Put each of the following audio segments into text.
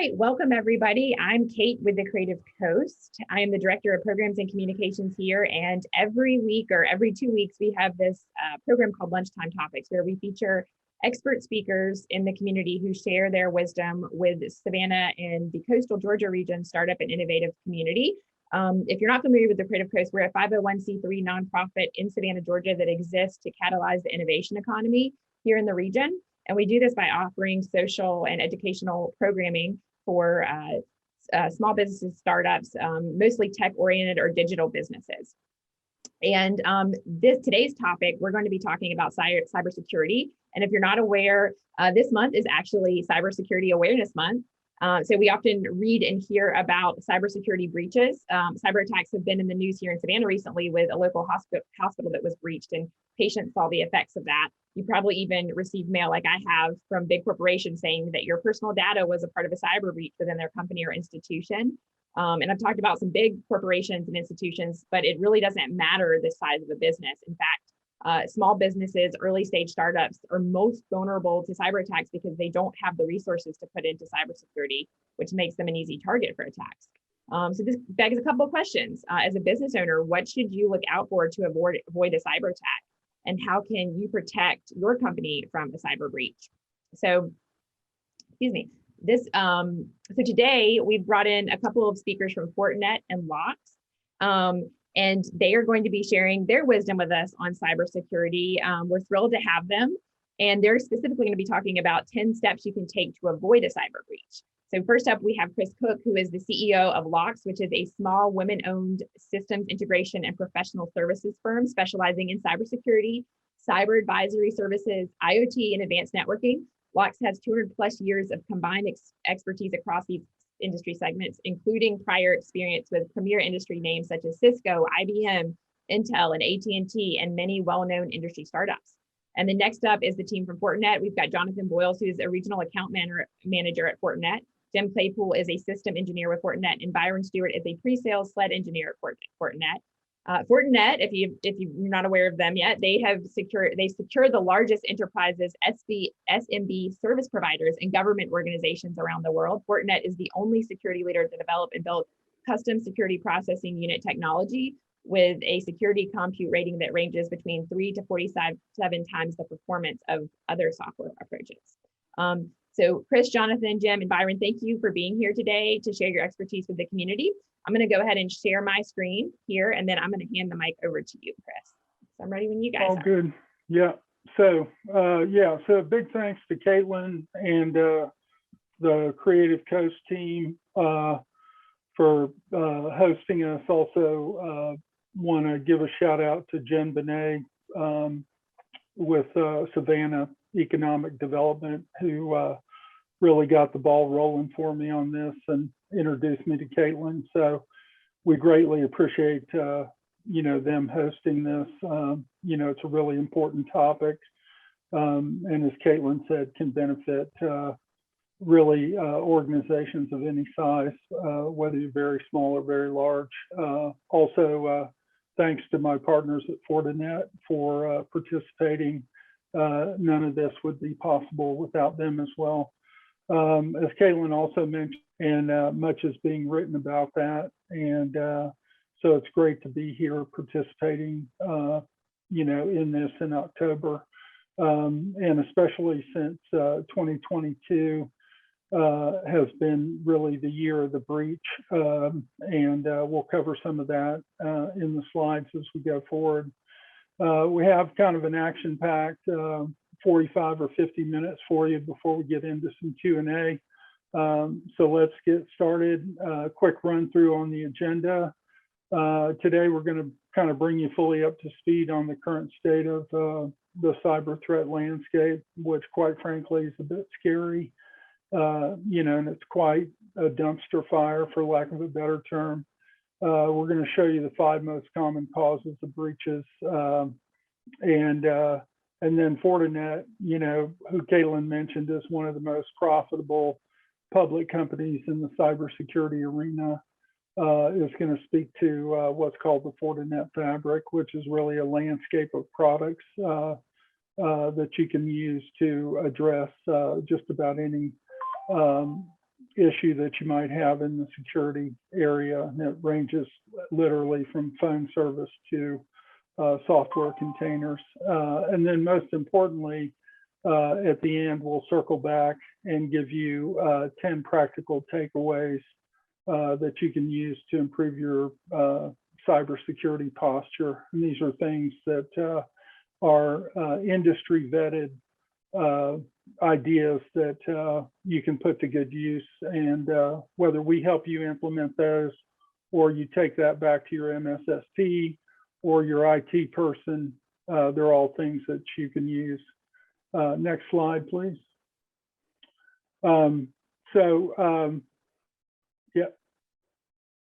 right, welcome everybody. I'm Kate with the Creative Coast. I am the Director of Programs and Communications here, and every week or every 2 weeks, we have this program called Lunchtime Topics, where we feature expert speakers in the community who share their wisdom with Savannah and the coastal Georgia region startup and innovative community. If you're not familiar with the Creative Coast, we're a 501c3 nonprofit in Savannah, Georgia that exists to catalyze the innovation economy here in the region. And we do this by offering social and educational programming for small businesses, startups, mostly tech-oriented or digital businesses. And today's topic, we're going to be talking about cybersecurity. And if you're not aware, this month is actually Cybersecurity Awareness Month. So we often read and hear about cybersecurity breaches. Cyber attacks have been in the news here in Savannah recently with a local hospital that was breached, and patients saw the effects of that. You probably even received mail like I have from big corporations saying that your personal data was a part of a cyber breach within their company or institution. And I've talked about some big corporations and institutions, but it really doesn't matter the size of a business. In fact, small businesses, early stage startups are most vulnerable to cyber attacks because they don't have the resources to put into cybersecurity, which makes them an easy target for attacks. So this begs a couple of questions. As a business owner, what should you look out for to avoid a cyber attack? And how can you protect your company from a cyber breach? So, excuse me. So today we've brought in a couple of speakers from Fortinet and Lokx. And they are going to be sharing their wisdom with us on cybersecurity. We're thrilled to have them. And they're specifically going to be talking about 10 steps you can take to avoid a cyber breach. So first up, we have Chris Cook, who is the CEO of Lokx, which is a small women-owned systems integration and professional services firm specializing in cybersecurity, cyber advisory services, IoT, and advanced networking. Lokx has 200 plus years of combined expertise across these industry segments, including prior experience with premier industry names such as Cisco, IBM, Intel, and AT&T, and many well-known industry startups. And then next up is the team from Fortinet. We've got Jonathan Boyles, who is a regional account manager at Fortinet. Jim Claypool is a system engineer with Fortinet, and Byron Stewart is a pre-sales SLED engineer at Fortinet. Fortinet, if you're not aware of them yet, they secure the largest enterprises, SMB service providers, and government organizations around the world. Fortinet is the only security leader to develop and build custom security processing unit technology with a security compute rating that ranges between 3 to 47 times the performance of other software approaches. So Chris, Jonathan, Jim, and Byron, thank you for being here today to share your expertise with the community. I'm going to go ahead and share my screen here, and then I'm going to hand the mic over to you, Chris. So I'm ready when you guys are. Good. Yeah. So, so big thanks to Caitlin and the Creative Coast team for hosting us. Also, want to give a shout out to Jen Benet with Savannah Economic Development, who really got the ball rolling for me on this and introduced me to Caitlin. So we greatly appreciate them hosting this. It's a really important topic, and as Caitlin said, can benefit really organizations of any size, whether you're very small or very large. Also, thanks to my partners at Fortinet for participating. None of this would be possible without them as well. As Caitlin also mentioned, and much is being written about that. And so it's great to be here participating, in this in October. And especially since 2022 has been really the year of the breach. And we'll cover some of that in the slides as we go forward. We have kind of an action-packed 45 or 50 minutes for you before we get into some Q&A. So let's get started. Quick run through on the agenda. Today, we're going to kind of bring you fully up to speed on the current state of the cyber threat landscape, which quite frankly is a bit scary, and it's quite a dumpster fire, for lack of a better term. We're going to show you the 5 most common causes of breaches, and then Fortinet, who Caitlin mentioned, is one of the most profitable public companies in the cybersecurity arena, is going to speak to what's called the Fortinet Fabric, which is really a landscape of products that you can use to address just about any issue that you might have in the security area. And it ranges literally from phone service to software containers. And then most importantly, at the end, we'll circle back and give you 10 practical takeaways that you can use to improve your cybersecurity posture. And these are things that are industry vetted ideas that you can put to good use. And whether we help you implement those or you take that back to your MSSP or your IT person, they're all things that you can use. Next slide, please.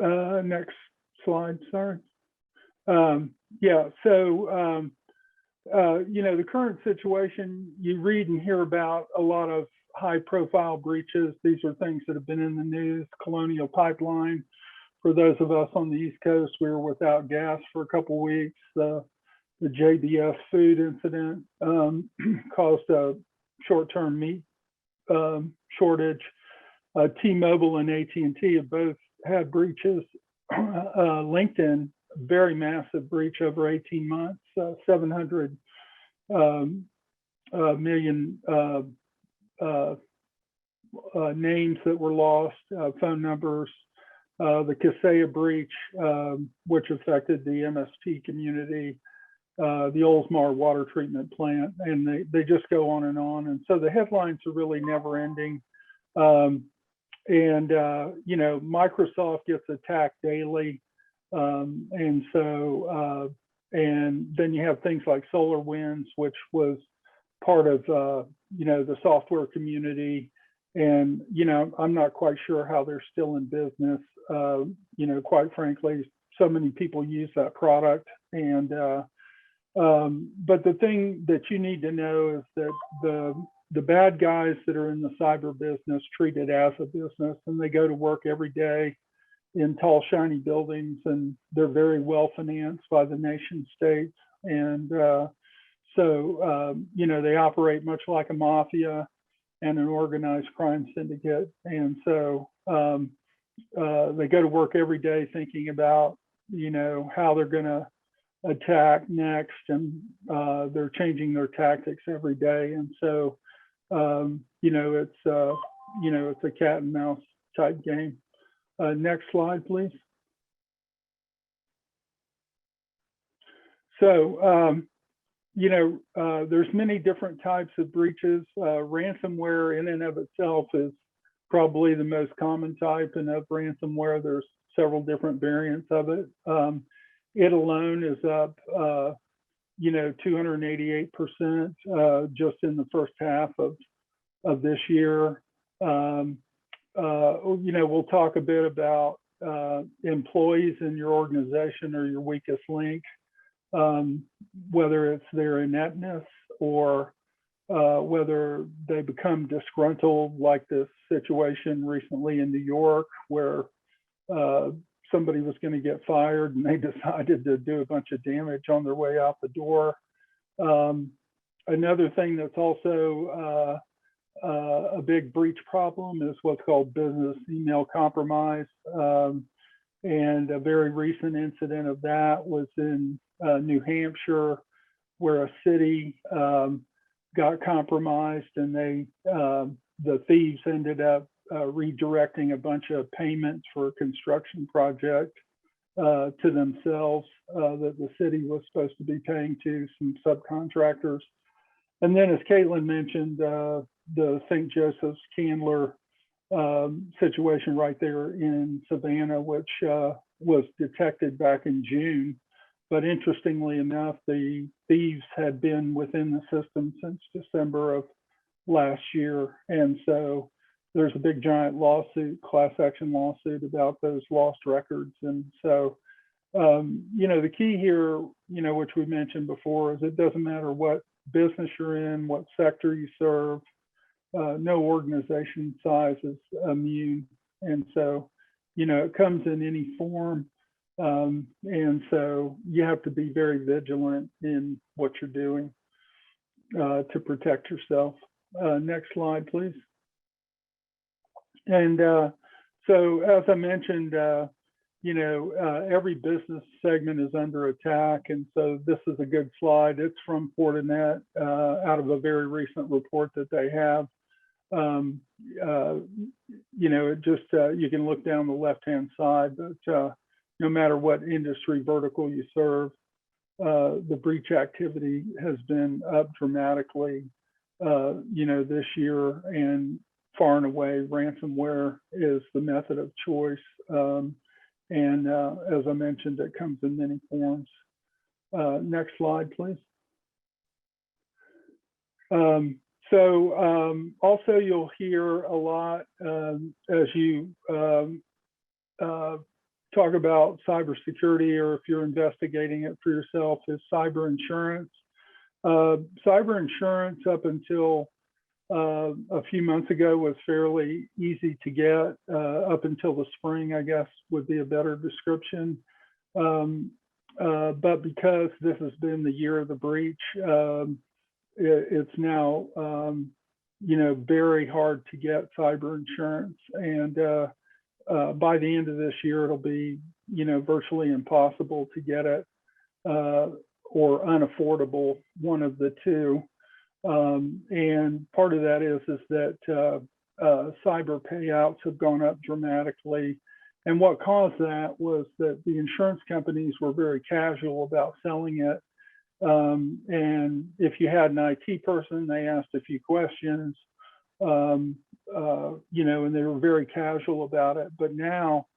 Next slide, sorry. The current situation, you read and hear about a lot of high profile breaches. These are things that have been in the news. Colonial Pipeline, for those of us on the East Coast, we were without gas for a couple of weeks. The JBS food incident caused a short-term meat shortage. T-Mobile and AT&T have both had breaches. LinkedIn, very massive breach over 18 months, 700 million names that were lost, phone numbers. The Kaseya breach, which affected the MSP community, the Oldsmar water treatment plant, and they just go on. And so the headlines are really never ending. Microsoft gets attacked daily. And then you have things like SolarWinds, which was part of, the software community. And, I'm not quite sure how they're still in business. Quite frankly, so many people use that product. And, but the thing that you need to know is that the bad guys that are in the cyber business treat it as a business, and they go to work every day in tall, shiny buildings, and they're very well financed by the nation states. And they operate much like a mafia and an organized crime syndicate. And so they go to work every day thinking about, how they're going to attack next, and they're changing their tactics every day. And so, it's a cat and mouse type game. Next slide, please. So, there's many different types of breaches. Ransomware in and of itself is probably the most common type, and of ransomware, there's several different variants of it. It alone is up, 288% just in the first half of this year. We'll talk a bit about employees in your organization or your weakest link, whether it's their ineptness or whether they become disgruntled, like this situation recently in New York, where somebody was going to get fired and they decided to do a bunch of damage on their way out the door. Another thing that's also a big breach problem is what's called business email compromise. And a very recent incident of that was in New Hampshire, where a city got compromised, and the thieves ended up redirecting a bunch of payments for a construction project to themselves that the city was supposed to be paying to some subcontractors. And then, as Caitlin mentioned, the St. Joseph's Candler situation right there in Savannah, which was detected back in June. But interestingly enough, the thieves had been within the system since December of last year. And so there's a big giant lawsuit, class action lawsuit, about those lost records. And so, the key here, which we mentioned before, is it doesn't matter what business you're in, what sector you serve, no organization size is immune. And so, it comes in any form. And so you have to be very vigilant in what you're doing to protect yourself. Next slide, please. And so, as I mentioned, every business segment is under attack. And so this is a good slide. It's from Fortinet out of a very recent report that they have. It just, you can look down the left-hand side, but no matter what industry vertical you serve, the breach activity has been up dramatically, this year, and far and away, ransomware is the method of choice. And as I mentioned, it comes in many forms. Next slide, please. Also, you'll hear a lot as you talk about cybersecurity, or if you're investigating it for yourself, is cyber insurance. Cyber insurance up until a few months ago was fairly easy to get, up until the spring, I guess would be a better description. But because this has been the year of the breach, it's now, very hard to get cyber insurance. And by the end of this year, it'll be, virtually impossible to get it, or unaffordable, one of the two. And part of that is that cyber payouts have gone up dramatically. And what caused that was that the insurance companies were very casual about selling it. And if you had an IT person, they asked a few questions, and they were very casual about it. But now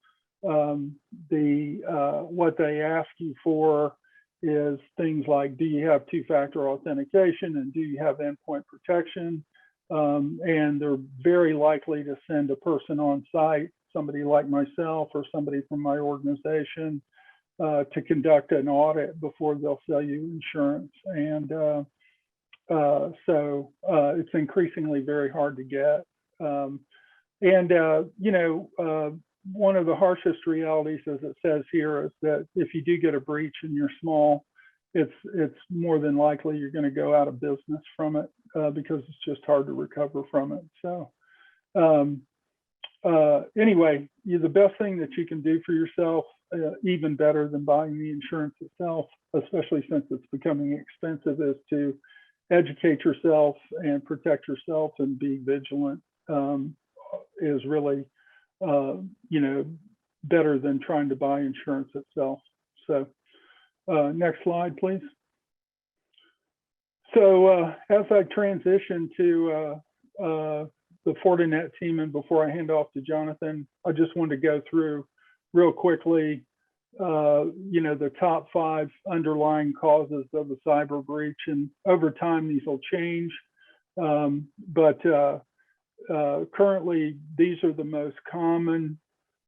what they ask you for is things like, do you have two-factor authentication, and do you have endpoint protection? And they're very likely to send a person on site, somebody like myself or somebody from my organization, to conduct an audit before they'll sell you insurance. And so it's increasingly very hard to get. One of the harshest realities, as it says here, is that if you do get a breach and you're small, it's more than likely you're going to go out of business from it, because it's just hard to recover from it. So anyway, the best thing that you can do for yourself, even better than buying the insurance itself, especially since it's becoming expensive, is to educate yourself and protect yourself and be vigilant, is really better than trying to buy insurance itself. So next slide, please. So as I transition to the Fortinet team, and before I hand off to Jonathan, I just wanted to go through real quickly, the top 5 underlying causes of a cyber breach. And over time, these will change. But currently, these are the most common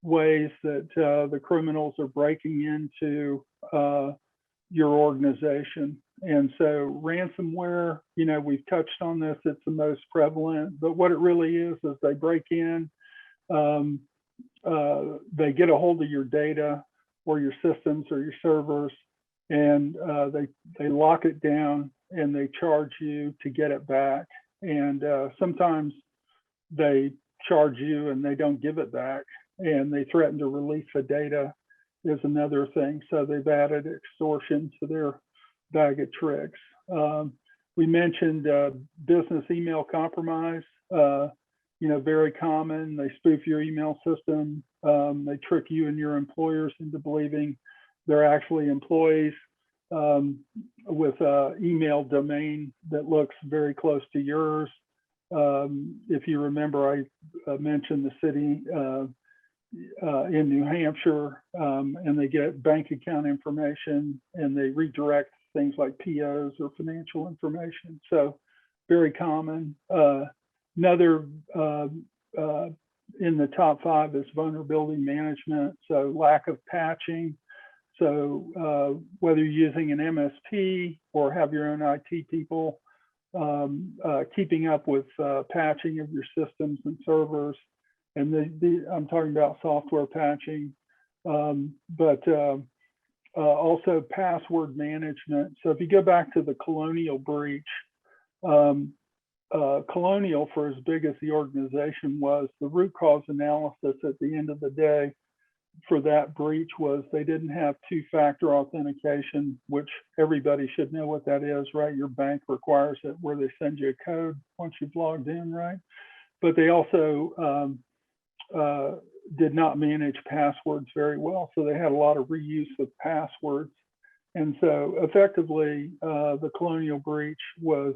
ways that the criminals are breaking into your organization. And so ransomware, we've touched on this, it's the most prevalent, but what it really is they break in, they get a hold of your data or your systems or your servers, and they lock it down and they charge you to get it back. And sometimes they charge you and they don't give it back, and they threaten to release the data is another thing. So they've added extortion to their bag of tricks. We mentioned business email compromise, very common. They spoof your email system. They trick you and your employers into believing they're actually employees with an email domain that looks very close to yours. If you remember, I mentioned the city in New Hampshire, and they get bank account information and they redirect things like POs or financial information. So very common. Another in the top 5 is vulnerability management. So lack of patching. So whether you're using an MSP or have your own IT people, keeping up with patching of your systems and servers. And I'm talking about software patching, but also password management. So if you go back to the Colonial breach, Colonial, for as big as the organization was, the root cause analysis at the end of the day for that breach was they didn't have two-factor authentication, which everybody should know what that is, right? Your bank requires it, where they send you a code once you've logged in, right? But they also did not manage passwords very well. So they had a lot of reuse of passwords. And so effectively, the Colonial breach was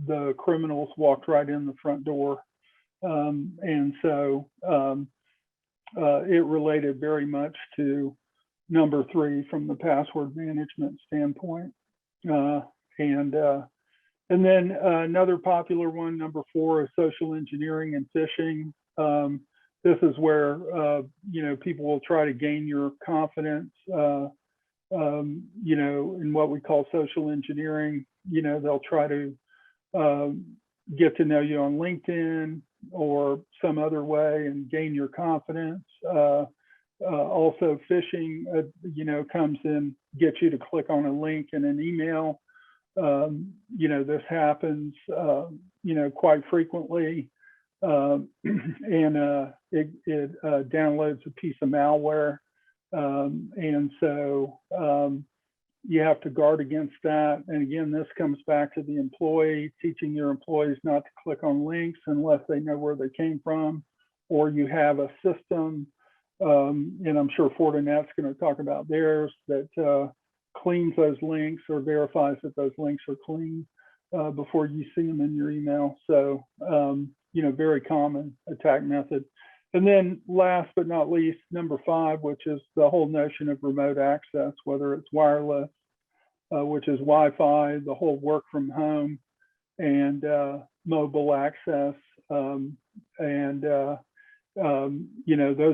the criminals walked right in the front door. And so it related very much to number 3 from the password management standpoint. And then another popular one, number 4, is social engineering and phishing. This is where people will try to gain your confidence. In what we call social engineering. They'll try to get to know you on LinkedIn or some other way and gain your confidence. Also, phishing, comes in, gets you to click on a link in an email. This happens, quite frequently. And it downloads a piece of malware. And so you have to guard against that. And again, this comes back to the employee, teaching your employees not to click on links unless they know where they came from, or you have a system, and I'm sure Fortinet's going to talk about theirs, that cleans those links or verifies that those links are clean before you see them in your email. So, very common attack method. And then last but not least, number 5, which is the whole notion of remote access, whether it's wireless, which is Wi-Fi, the whole work from home, and mobile access. Those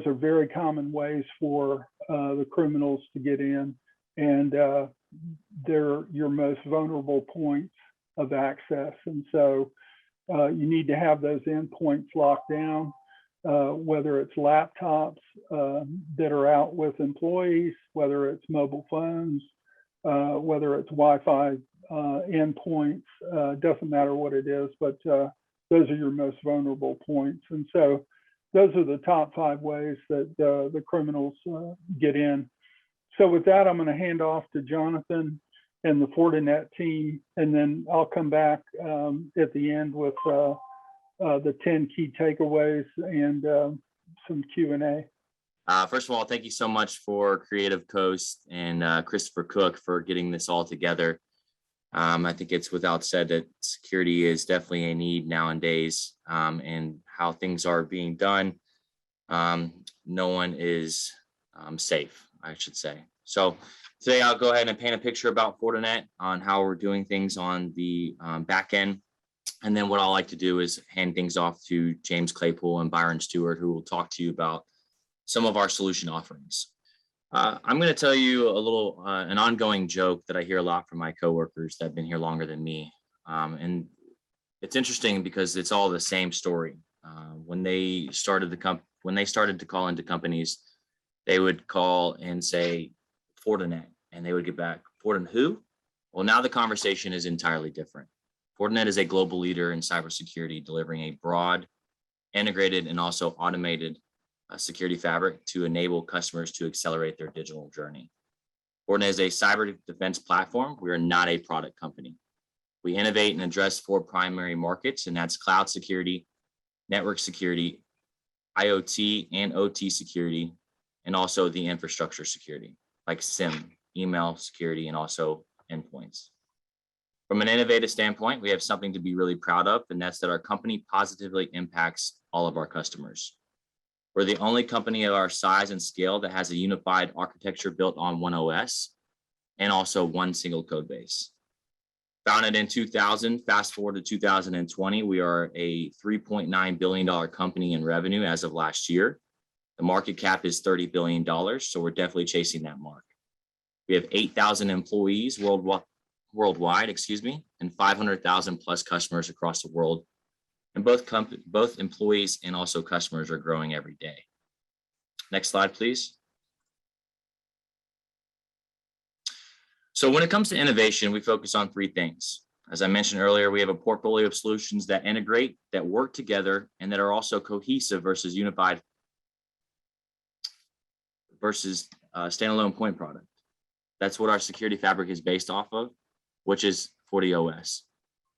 are very common ways for the criminals to get in, and they're your most vulnerable points of access. And so you need to have those endpoints locked down. Whether it's laptops that are out with employees, whether it's mobile phones, whether it's Wi-Fi endpoints, doesn't matter what it is, but those are your most vulnerable points. And so those are the top 5 ways that the criminals get in. So with that, I'm going to hand off to Jonathan and the Fortinet team, and then I'll come back at the end with the 10 key takeaways and some Q&A. First of all, thank you so much for Creative Coast and Christopher Cook for getting this all together. I think it's without said that security is definitely a need nowadays, and how things are being done. No one is safe, I should say. So today I'll go ahead and paint a picture about Fortinet on how we're doing things on the back end. And then what I like to do is hand things off to James Claypool and Byron Stewart, who will talk to you about some of our solution offerings. I'm going to tell you a little, an ongoing joke that I hear a lot from my coworkers that have been here longer than me. And it's interesting because it's all the same story. When they started to call into companies, they would call and say Fortinet, and they would get back, Fortinet who? Well, now the conversation is entirely different. Fortinet is a global leader in cybersecurity, delivering a broad, integrated, and also automated security fabric to enable customers to accelerate their digital journey. Fortinet is a cyber defense platform. We are not a product company. We innovate and address 4 primary markets, and that's cloud security, network security, IoT and OT security, and also the infrastructure security, like SIM, email security, and also endpoints. From an innovative standpoint, we have something to be really proud of, and that's that our company positively impacts all of our customers. We're the only company of our size and scale that has a unified architecture built on one OS and also one single code base. Founded in 2000, fast forward to 2020, we are a $3.9 billion company in revenue as of last year. The market cap is $30 billion, so we're definitely chasing that mark. We have 8,000 employees worldwide, and 500,000 plus customers across the world. And both employees and also customers are growing every day. Next slide, please. So when it comes to innovation, we focus on 3 things. As I mentioned earlier, we have a portfolio of solutions that integrate, that work together, and that are also cohesive versus unified versus standalone point product. That's what our security fabric is based off of, which is FortiOS.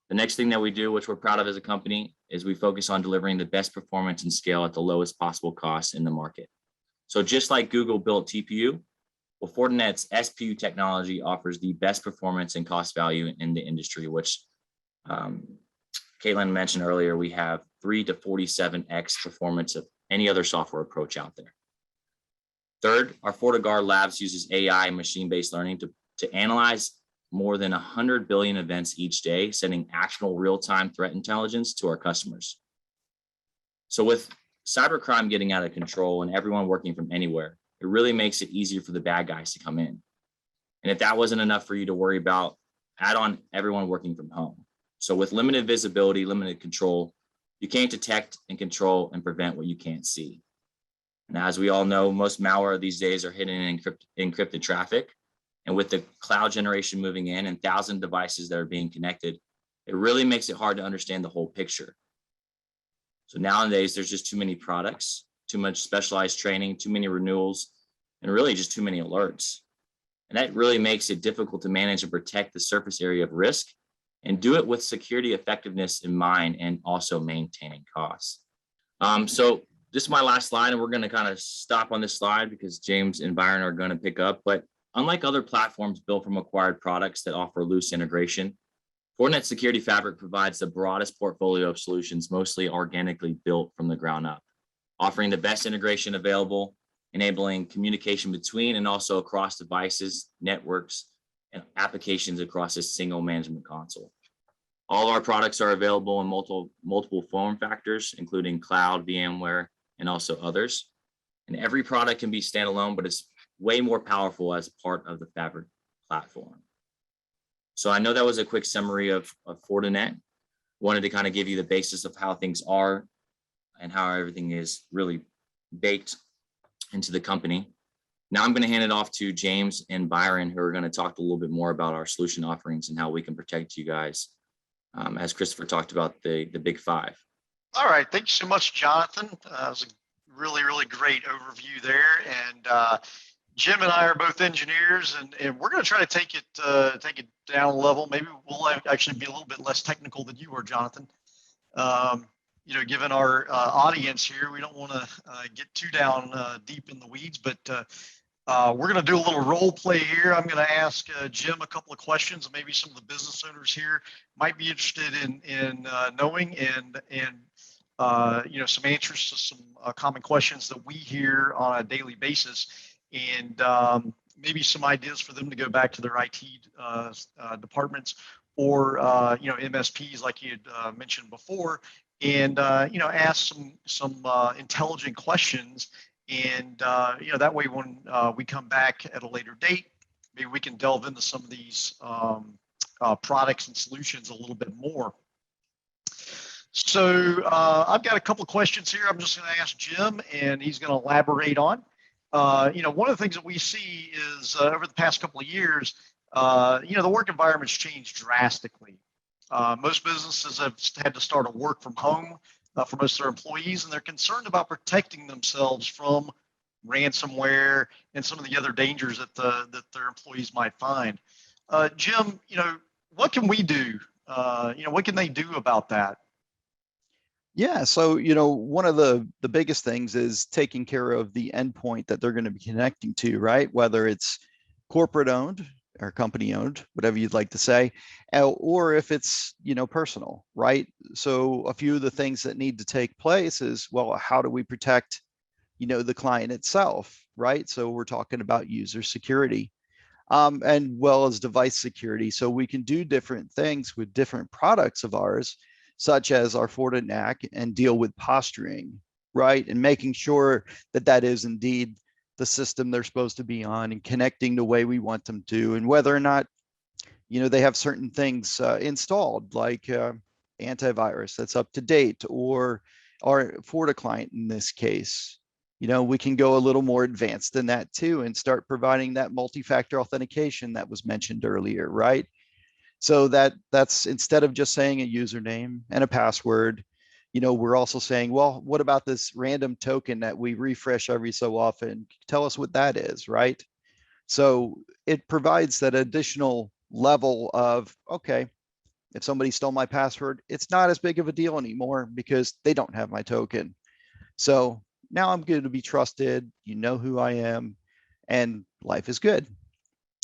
The next thing that we do, which we're proud of as a company, is we focus on delivering the best performance and scale at the lowest possible cost in the market. So just like Google built TPU, well, Fortinet's SPU technology offers the best performance and cost value in the industry, which Caitlin mentioned earlier. We have 3 to 47x performance of any other software approach out there. Third, our FortiGuard Labs uses AI and machine-based learning to analyze more than 100 billion events each day, sending actionable real-time threat intelligence to our customers. So with cybercrime getting out of control and everyone working from anywhere, it really makes it easier for the bad guys to come in. And if that wasn't enough for you to worry about, add on everyone working from home. So with limited visibility, limited control, you can't detect and control and prevent what you can't see. And as we all know, most malware these days are hidden in encrypted traffic. And with the cloud generation moving in and 1,000 devices that are being connected, it really makes it hard to understand the whole picture. So nowadays, there's just too many products, too much specialized training, too many renewals, and really just too many alerts. And that really makes it difficult to manage and protect the surface area of risk and do it with security effectiveness in mind and also maintaining costs. So this is my last slide, and we're going to kind of stop on this slide because James and Byron are going to pick up. But unlike other platforms built from acquired products that offer loose integration, Fortinet Security Fabric provides the broadest portfolio of solutions, mostly organically built from the ground up, offering the best integration available, enabling communication between and also across devices, networks, and applications across a single management console. All our products are available in multiple form factors, including cloud, VMware, and also others. And every product can be standalone, but it's way more powerful as part of the Fabric platform. So I know that was a quick summary of Fortinet. Wanted to kind of give you the basis of how things are and how everything is really baked into the company. Now I'm going to hand it off to James and Byron, who are going to talk a little bit more about our solution offerings and how we can protect you guys, as Christopher talked about the big five. All right, thank you so much, Jonathan. That was a really, really great overview there. And Jim and I are both engineers, and we're going to try to take it down a level. Maybe we'll actually be a little bit less technical than you are, Jonathan. You know, given our audience here, we don't want to get too down deep in the weeds, but we're going to do a little role play here. I'm going to ask Jim a couple of questions. Maybe some of the business owners here might be interested in knowing and you know, some answers to some common questions that we hear on a daily basis, and maybe some ideas for them to go back to their IT departments or you know, MSPs like you had mentioned before, and you know, ask some intelligent questions. And you know, that way when we come back at a later date, maybe we can delve into some of these products and solutions a little bit more. So I've got a couple of questions here. I'm just going to ask Jim, and he's going to elaborate on. You know, one of the things that we see is over the past couple of years, you know, the work environment's changed drastically. Most businesses have had to start a work from home for most of their employees, and they're concerned about protecting themselves from ransomware and some of the other dangers that their employees might find. Jim, you know, what can we do? You know, what can they do about that? Yeah, so you know, one of the biggest things is taking care of the endpoint that they're going to be connecting to, right? Whether it's corporate owned or company owned, whatever you'd like to say, or if it's, you know, personal, right? So a few of the things that need to take place is, well, how do we protect, you know, the client itself, right? So we're talking about user security, and well as device security. So we can do different things with different products of ours, such as our Fortinet, and deal with posturing, right? And making sure that that is indeed the system they're supposed to be on and connecting the way we want them to, and whether or not, you know, they have certain things installed, like antivirus that's up to date, or our FortiClient in this case. You know, we can go a little more advanced than that too and start providing that multi-factor authentication that was mentioned earlier, right? So that's instead of just saying a username and a password, we're also saying, well, what about this random token that we refresh every so often? Tell us what that is, right? So it provides that additional level of, okay, if somebody stole my password, it's not as big of a deal anymore because they don't have my token. So now I'm going to be trusted, you know who I am, and life is good.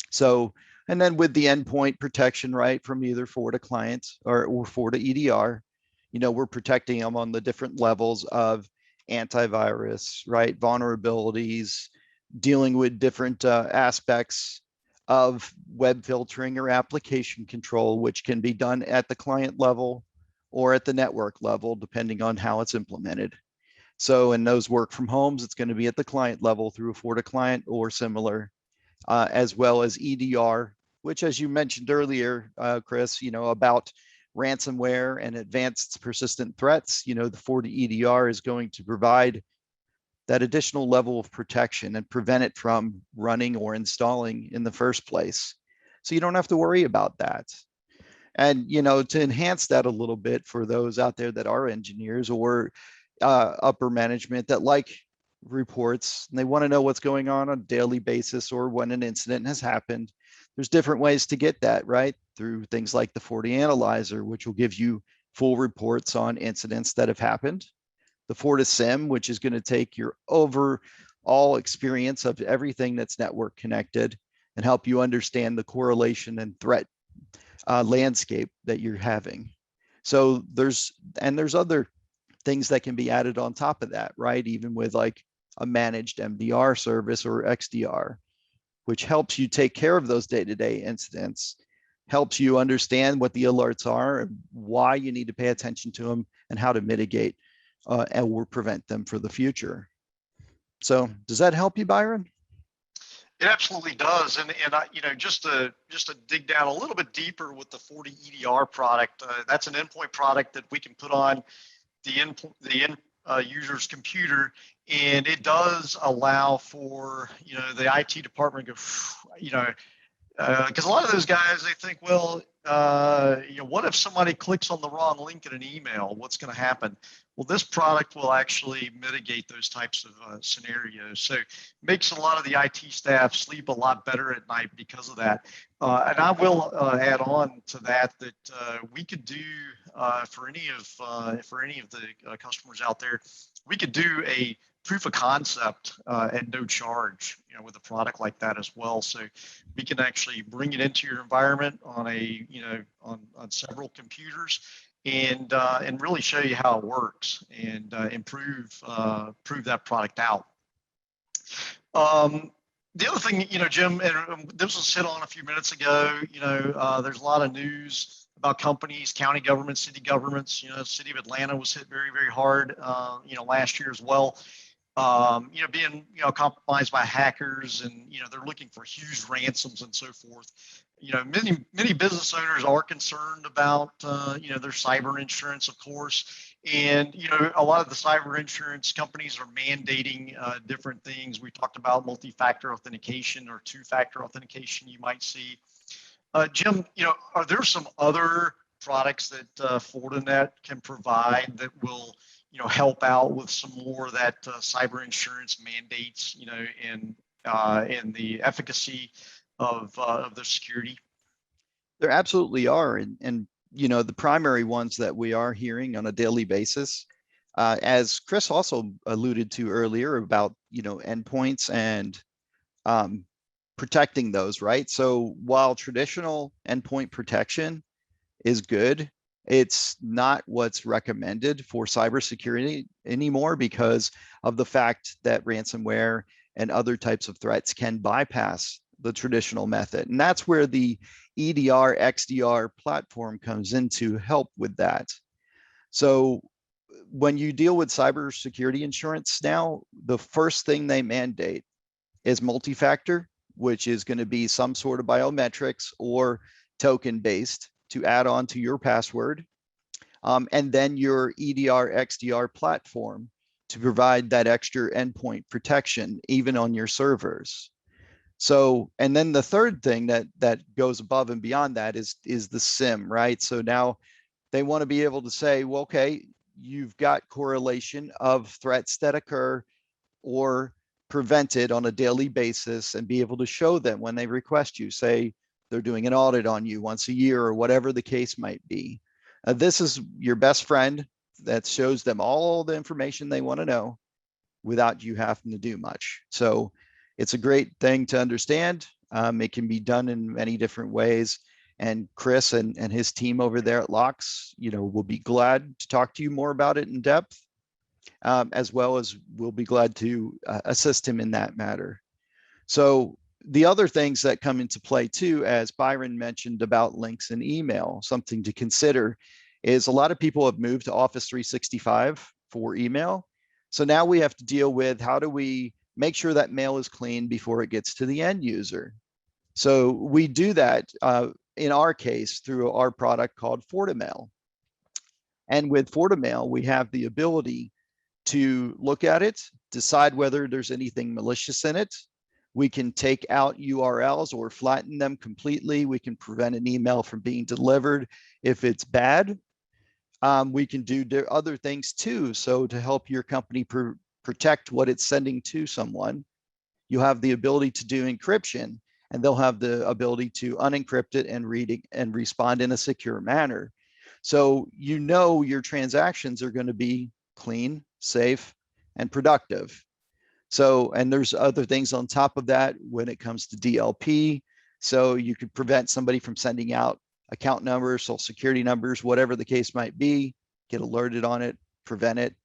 So, and then with the endpoint protection, right, from either Fortinet clients or Fortinet EDR, we're protecting them on the different levels of antivirus, right, vulnerabilities, dealing with different aspects of web filtering or application control, which can be done at the client level or at the network level, depending on how it's implemented. So in those work from homes, it's going to be at the client level through a Fortinet client or similar, as well as EDR, which, as you mentioned earlier, Chris, about ransomware and advanced persistent threats, the Fortinet EDR is going to provide that additional level of protection and prevent it from running or installing in the first place. So you don't have to worry about that. And, to enhance that a little bit for those out there that are engineers or upper management that like reports and they want to know what's going on a daily basis or when an incident has happened, there's different ways to get that, right? Through things like the Fortinet Analyzer, which will give you full reports on incidents that have happened. The Fortinet SIM, which is going to take your overall experience of everything that's network connected and help you understand the correlation and threat landscape that you're having. So there's other things that can be added on top of that, right? Even with like a managed MDR service or XDR, which helps you take care of those day-to-day incidents, helps you understand what the alerts are and why you need to pay attention to them and how to mitigate or prevent them for the future. So does that help you, Byron? It absolutely does, and I, just to dig down a little bit deeper with the Fortinet EDR product, that's an endpoint product that we can put on the user's computer, and it does allow for the IT department to go, because a lot of those guys, they think, well, what if somebody clicks on the wrong link in an email? What's going to happen? Well, this product will actually mitigate those types of scenarios. So it makes a lot of the IT staff sleep a lot better at night because of that. And I will add on to that we could do for any of the customers out there, we could do a proof of concept at no charge, with a product like that as well. So we can actually bring it into your environment on on several computers and really show you how it works and prove that product out. The other thing, Jim, and this was hit on a few minutes ago, there's a lot of news about companies, county governments, city governments. The city of Atlanta was hit very, very hard, last year as well. Being compromised by hackers, and they're looking for huge ransoms and so forth. Many business owners are concerned about their cyber insurance, of course, and a lot of the cyber insurance companies are mandating different things. We talked about multi-factor authentication or two-factor authentication. You might see, Jim. Are there some other products that Fortinet can provide that will help out with some more of that cyber insurance mandates, and the efficacy of the security? There absolutely are, and the primary ones that we are hearing on a daily basis, as Chris also alluded to earlier about endpoints and protecting those, right? So while traditional endpoint protection is good, it's not what's recommended for cybersecurity anymore because of the fact that ransomware and other types of threats can bypass the traditional method. And that's where the EDR, XDR platform comes in to help with that. So when you deal with cybersecurity insurance now, the first thing they mandate is multi-factor, which is going to be some sort of biometrics or token-based to add on to your password, and then your EDR, XDR platform to provide that extra endpoint protection, even on your servers. So, and then the third thing that goes above and beyond that is the SIM, right? So now they want to be able to say, well, okay, you've got correlation of threats that occur or prevented on a daily basis, and be able to show them when they request you, say they're doing an audit on you once a year or whatever the case might be. This is your best friend that shows them all the information they want to know without you having to do much. So it's a great thing to understand. It can be done in many different ways. And Chris and his team over there at Lokx, will be glad to talk to you more about it in depth, as well as we'll be glad to assist him in that matter. So the other things that come into play too, as Byron mentioned about links and email, something to consider is a lot of people have moved to Office 365 for email. So now we have to deal with how do we make sure that mail is clean before it gets to the end user. So we do that in our case through our product called FortiMail. And with FortiMail, we have the ability to look at it, decide whether there's anything malicious in it. We can take out URLs or flatten them completely. We can prevent an email from being delivered if it's bad. We can do other things too. So to help your company protect what it's sending to someone, you have the ability to do encryption, and they'll have the ability to unencrypt it and read it and respond in a secure manner. So your transactions are going to be clean, safe, and productive. So, and there's other things on top of that when it comes to DLP. So you could prevent somebody from sending out account numbers, social security numbers, whatever the case might be, get alerted on it, prevent it,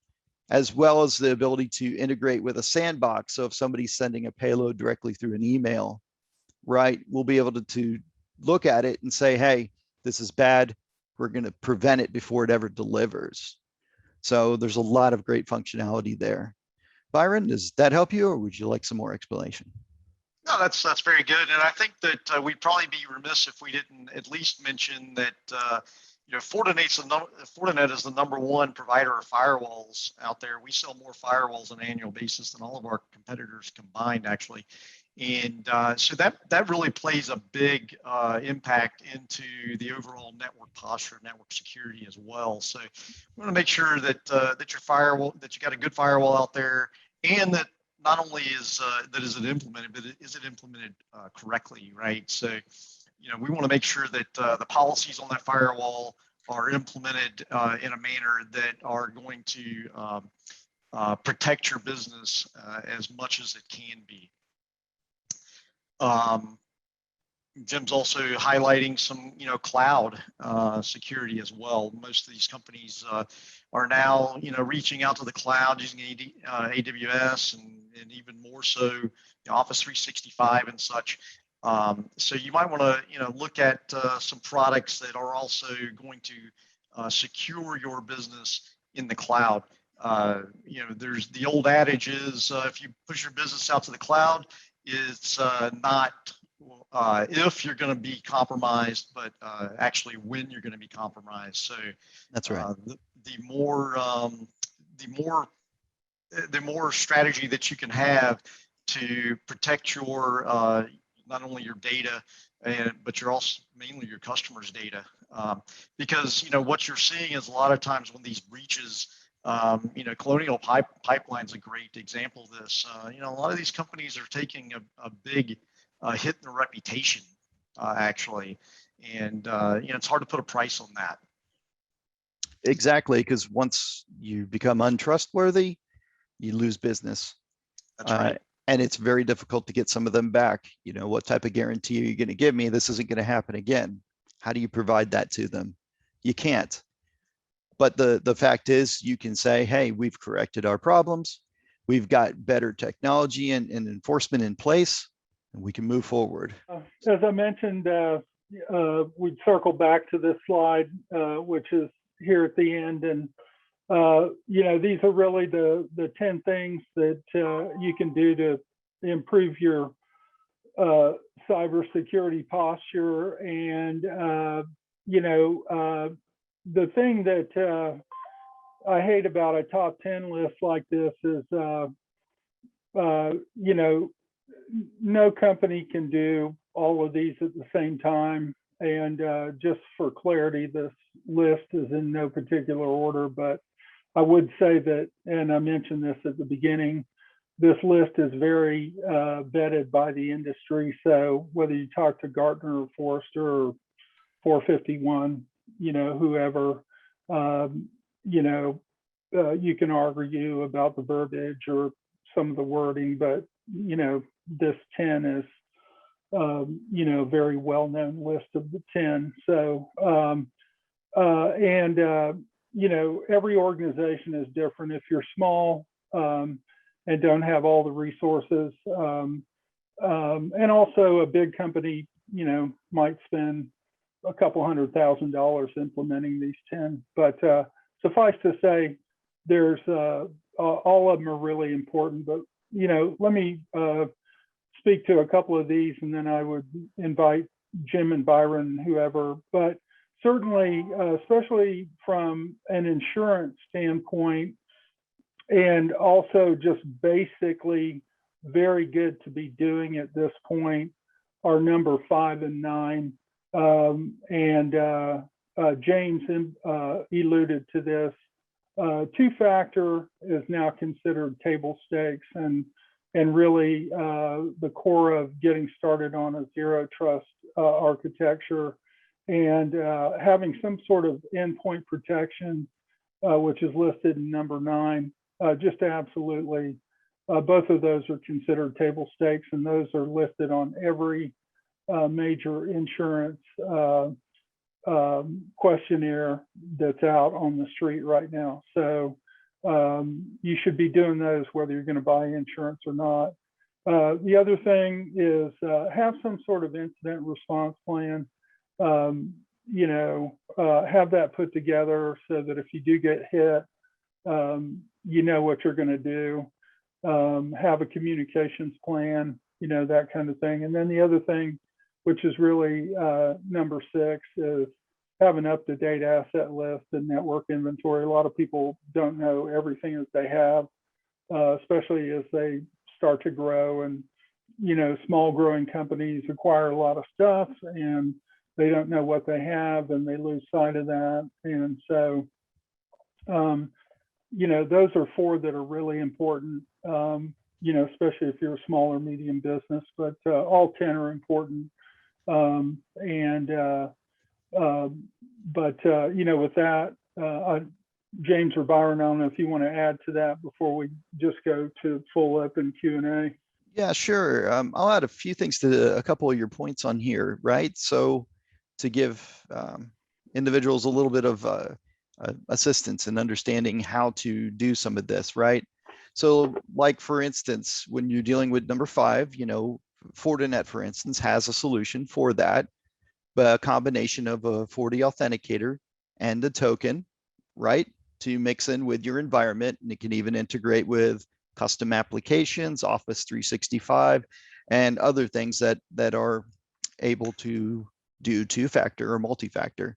as well as the ability to integrate with a sandbox. So if somebody's sending a payload directly through an email, right, we'll be able to look at it and say, hey, this is bad. We're going to prevent it before it ever delivers. So there's a lot of great functionality there. Byron, does that help you, or would you like some more explanation? No, that's very good, and I think that we'd probably be remiss if we didn't at least mention that Fortinet is the #1 provider of firewalls out there. We sell more firewalls on an annual basis than all of our competitors combined, actually, and so that really plays a big impact into the overall network posture, network security as well. So we want to make sure that that you got a good firewall out there, and that not only is it implemented, but is it implemented correctly, right? So, we want to make sure that the policies on that firewall are implemented in a manner that are going to protect your business as much as it can be. Jim's also highlighting some, cloud security as well. Most of these companies are now, reaching out to the cloud using AWS and even more so Office 365 and such. So you might want to, look at some products that are also going to secure your business in the cloud. There's the old adage is if you push your business out to the cloud, it's not if you're going to be compromised, but actually when you're going to be compromised. So that's right. The more strategy that you can have to protect your not only your data, but you're also mainly your customers' data, because what you're seeing is a lot of times when these breaches. Colonial Pipeline's a great example of this. A lot of these companies are taking a big hit in their reputation, actually, and it's hard to put a price on that. Exactly, because once you become untrustworthy, you lose business. That's right. And it's very difficult to get some of them back. What type of guarantee are you going to give me? This isn't going to happen again. How do you provide that to them? You can't. But the fact is, you can say, hey, we've corrected our problems. We've got better technology and enforcement in place, and we can move forward. As I mentioned, we'd circle back to this slide, which is here at the end. And, these are really the 10 things that you can do to improve your cybersecurity posture. And, the thing that I hate about a top 10 list like this is, no company can do all of these at the same time. And just for clarity, this list is in no particular order, but I would say that, and I mentioned this at the beginning, this list is very vetted by the industry. So whether you talk to Gartner or Forrester or 451, whoever, you can argue about the verbiage or some of the wording, but this 10 is very well-known list of the 10. So every organization is different. If you're small and don't have all the resources, and also a big company, might spend a couple $100,000 implementing these 10. But suffice to say, there's all of them are really important. But let me speak to a couple of these, and then I would invite Jim and Byron, whoever. But certainly, especially from an insurance standpoint, and also just basically very good to be doing at this point, are number 5 and 9. James alluded to this. Two-factor is now considered table stakes, and really the core of getting started on a zero trust architecture, and having some sort of endpoint protection, which is listed in number 9. Just absolutely, both of those are considered table stakes, and those are listed on every major insurance questionnaire that's out on the street right now. So you should be doing those whether you're going to buy insurance or not. The other thing is have some sort of incident response plan. Have that put together so that if you do get hit, you know what you're going to do. Have a communications plan, that kind of thing. And then the other thing, which is really number 6, is have an up-to-date asset list and network inventory. A lot of people don't know everything that they have, especially as they start to grow. And, small growing companies acquire a lot of stuff and they don't know what they have, and they lose sight of that. And so, those are 4 that are really important, especially if you're a small or medium business, but all 10 are important. With that, James or Byron, I don't know if you want to add to that before we just go to full open Q&A. Yeah, sure. I'll add a few things to a couple of your points on here, right? So to give individuals a little bit of assistance in understanding how to do some of this, right? So like, for instance, when you're dealing with number 5, Fortinet, for instance, has a solution for that, but a combination of a Forti authenticator and a token, right, to mix in with your environment. And it can even integrate with custom applications, Office 365, and other things that are able to do 2-factor or multi-factor.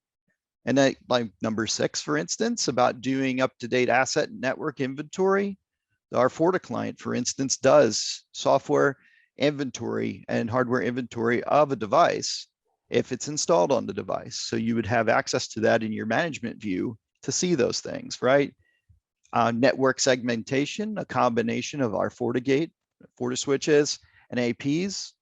And that, like number 6, for instance, about doing up-to-date asset network inventory, our Forti client, for instance, does software inventory and hardware inventory of a device if it's installed on the device. So you would have access to that in your management view to see those things, right? Network segmentation, a combination of our FortiGate, Forti switches, and APs,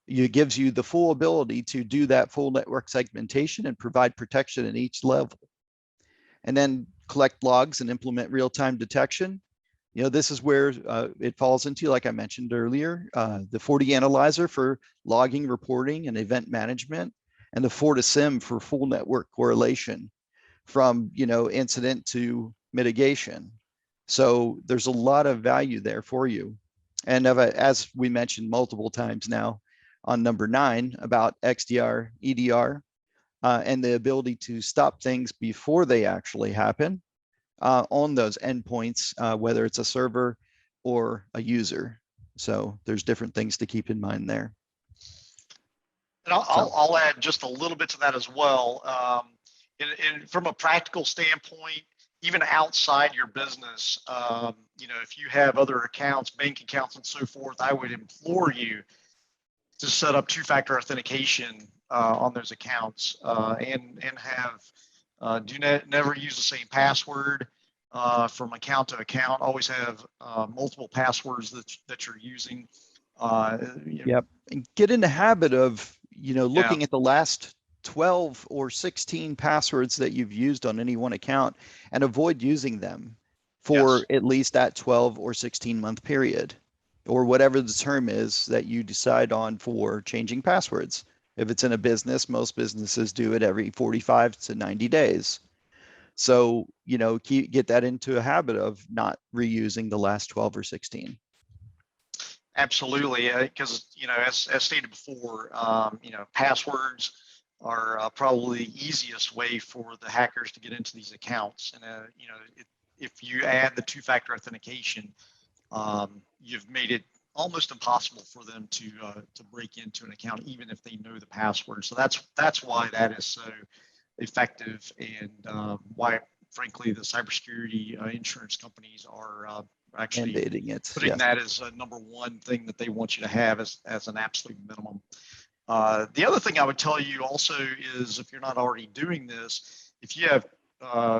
it gives you the full ability to do that full network segmentation and provide protection at each level. And then collect logs and implement real-time detection. This is where it falls into, like I mentioned earlier, the Forti Analyzer for logging, reporting, and event management, and the FortiSIM for full network correlation from, incident to mitigation. So there's a lot of value there for you. And as we mentioned multiple times now on number 9 about XDR, EDR, and the ability to stop things before they actually happen on those endpoints, whether it's a server or a user. So there's different things to keep in mind there. And I'll add just a little bit to that as well. And from a practical standpoint, even outside your business, you know, if you have other accounts, bank accounts and so forth, I would implore you to set up two-factor authentication on those accounts and have never use the same password from account to account. Always have multiple passwords that you're using. Yep. And get in the habit of, looking Yeah. at the last 12 or 16 passwords that you've used on any one account and avoid using them for Yes. at least that 12 or 16-month period, or whatever the term is that you decide on for changing passwords. If it's in a business, most businesses do it every 45 to 90 days. So, get that into a habit of not reusing the last 12 or 16. Absolutely, because as stated before, passwords are probably the easiest way for the hackers to get into these accounts. And if you add the two-factor authentication, you've made it almost impossible for them to break into an account, even if they know the password. So that's why that is so effective, and why, frankly, the cybersecurity insurance companies are actually Mandating it. putting Yes. that as a number one thing that they want you to have as an absolute minimum. The other thing I would tell you also is, if you're not already doing this, if you have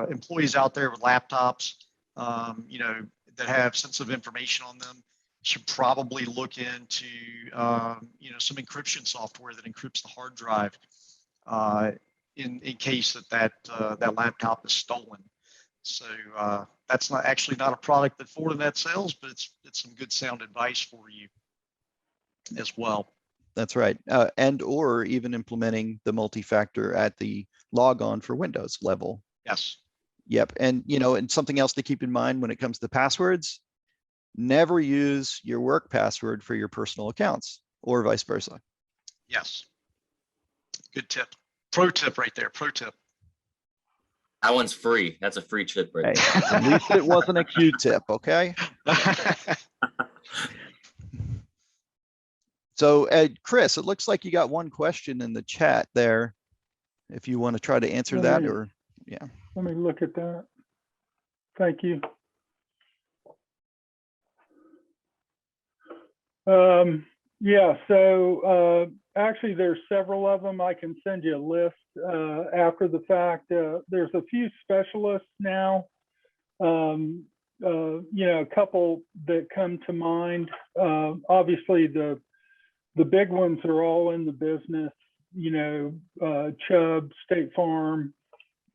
employees out there with laptops, that have sensitive information on them, you should probably look into, some encryption software that encrypts the hard drive in case that laptop is stolen. So that's not a product that Fortinet sells, but it's some good sound advice for you as well. That's right. And or even implementing the multi-factor at the logon for Windows level. Yes. Yep. And, and something else to keep in mind when it comes to passwords, never use your work password for your personal accounts, or vice versa. Yes. Good tip. Pro tip right there. Pro tip. That one's free. That's a free tip right Hey, at least it wasn't a Q-tip, okay? So, Chris, it looks like you got one question in the chat there. If you want to try to answer that, or yeah. Let me look at that. Thank you. Yeah, so actually there's several of them. I can send you a list after the fact. There's a few specialists now, a couple that come to mind. Obviously the big ones are all in the business, Chubb, State Farm,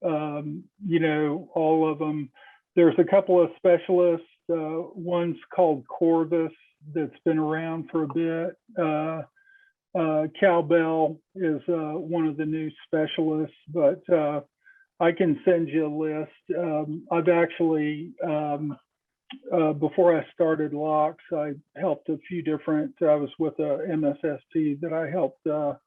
all of them. There's a couple of specialists. One's called Corvus, that's been around for a bit. Cowbell is one of the new specialists, but I can send you a list. I've actually, before I started Lokx, I helped a few different, I was with a MSSP that I helped a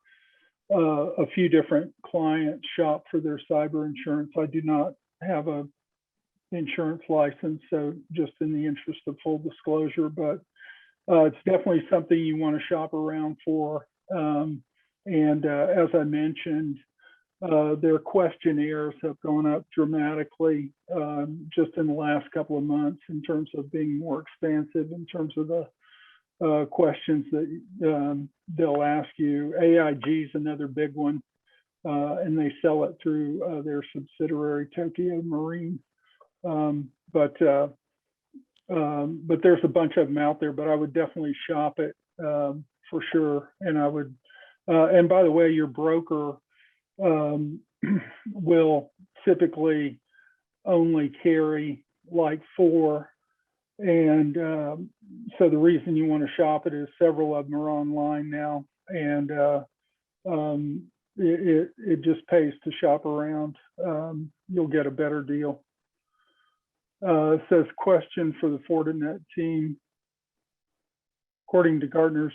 few different clients shop for their cyber insurance. I do not have a insurance license, so just in the interest of full disclosure, but it's definitely something you want to shop around for. And as I mentioned, their questionnaires have gone up dramatically just in the last couple of months in terms of being more expansive in terms of the questions that they'll ask you. AIG is another big one, and they sell it through their subsidiary Tokyo Marine. But there's a bunch of them out there, but I would definitely shop it for sure. And I would, and by the way, your broker will typically only carry like 4. And so the reason you want to shop it is several of them are online now, and it just pays to shop around. You'll get a better deal. It says, question for the Fortinet team. According to Gartner's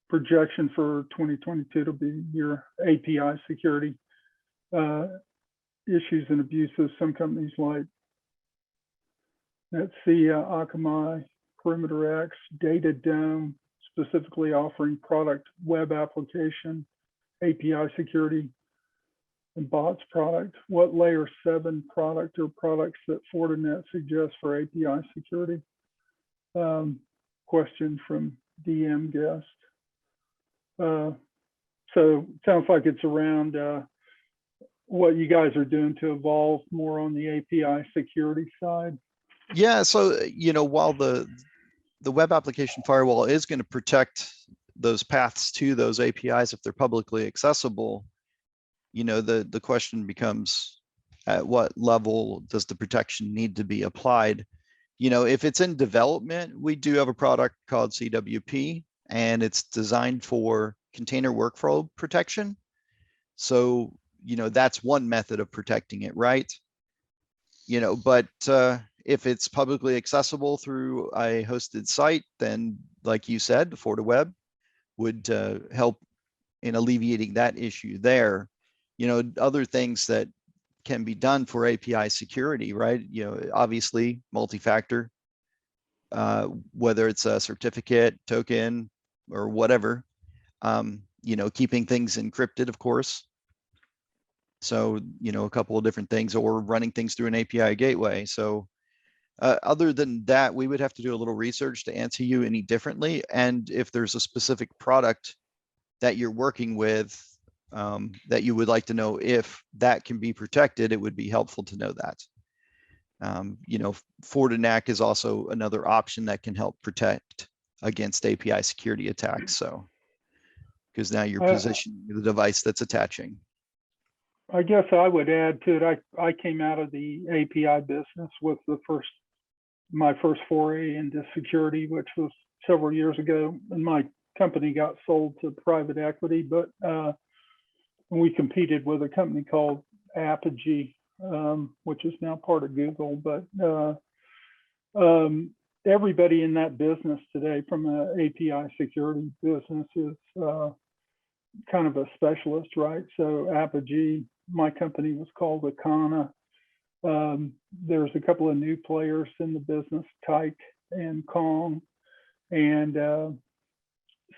projection for 2022, it'll be your API security issues and abuses. Some companies like Netsia, Akamai, Perimeter X, Data Dome, specifically offering product web application API security, and bots product. What layer 7 product or products that Fortinet suggests for API security? Question from DM guest. So it sounds like it's around what you guys are doing to evolve more on the API security side. Yeah, so while the web application firewall is going to protect those paths to those APIs if they're publicly accessible, the question becomes, at what level does the protection need to be applied? If it's in development, we do have a product called CWP, and it's designed for container workflow protection. So, that's one method of protecting it, right? But if it's publicly accessible through a hosted site, then like you said, the FortiWeb would help in alleviating that issue there. Other things that can be done for API security, right? Obviously multi-factor, whether it's a certificate, token, or whatever, keeping things encrypted, of course. So, a couple of different things, or running things through an API gateway. So other than that, we would have to do a little research to answer you any differently. And if there's a specific product that you're working with that you would like to know if that can be protected, it would be helpful to know that. Fortinet is also another option that can help protect against API security attacks. So, because now you're positioning the device that's attaching. I guess I would add to it, I came out of the API business with my first foray into security, which was several years ago, and my company got sold to private equity, but we competed with a company called Apogee, which is now part of Google. But everybody in that business today from an API security business is kind of a specialist, right? So Apogee, my company was called Akana. There's a couple of new players in the business, Kite and Kong. And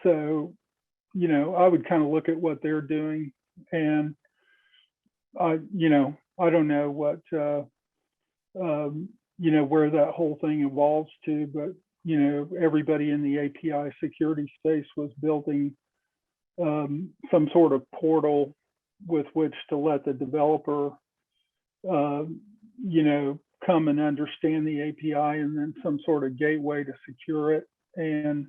so, I would kind of look at what they're doing, and I don't know what, where that whole thing evolves to, but, everybody in the API security space was building some sort of portal with which to let the developer, come and understand the API, and then some sort of gateway to secure it. And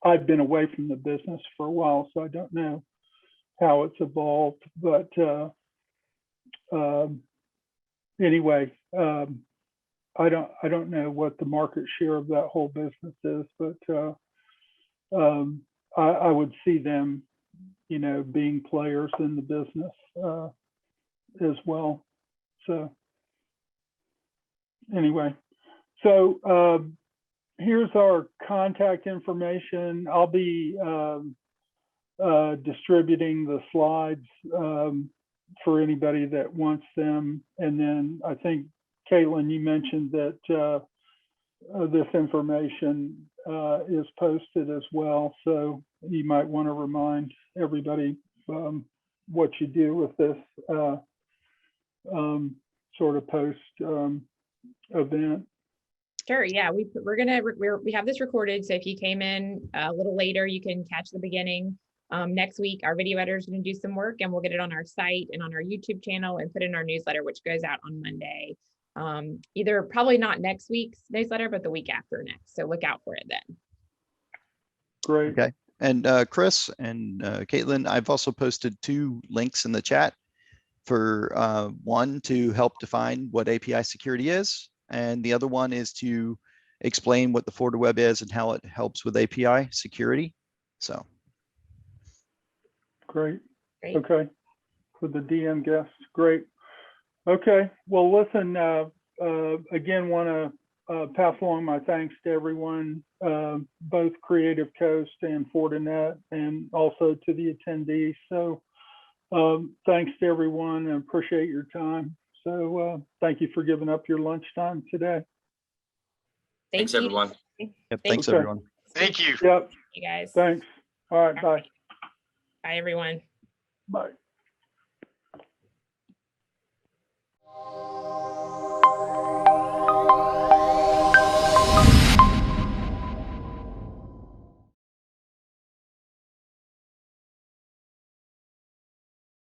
I've been away from the business for a while, so I don't know how it's evolved. But anyway, I don't know what the market share of that whole business is, but I would see them, being players in the business as well. So anyway, so here's our contact information. I'll be distributing the slides for anybody that wants them. And then I think, Caitlin, you mentioned that this information is posted as well. So you might want to remind everybody what you do with this sort of post event. Sure. Yeah, we have this recorded, so if you came in a little later, you can catch the beginning. Next week, our video editor is going to do some work, and we'll get it on our site and on our YouTube channel and put in our newsletter, which goes out on Monday. Either probably not next week's newsletter, but the week after next. So look out for it then. Great. Okay. And Chris and Caitlin, I've also posted 2 links in the chat for one to help define what API security is, and the other one is to explain what the FortiWeb is and how it helps with API security. So great. Great. Okay, with the DM guests, great. Okay, well, listen, again, want to pass along my thanks to everyone, both Creative Coast and Fortinet, and also to the attendees. So thanks to everyone, and appreciate your time. So thank you for giving up your lunchtime today. Thanks, everyone. yep, thanks Okay. everyone. Thank you. Yep, You guys. thanks. All right, bye. Bye, everyone. Bye.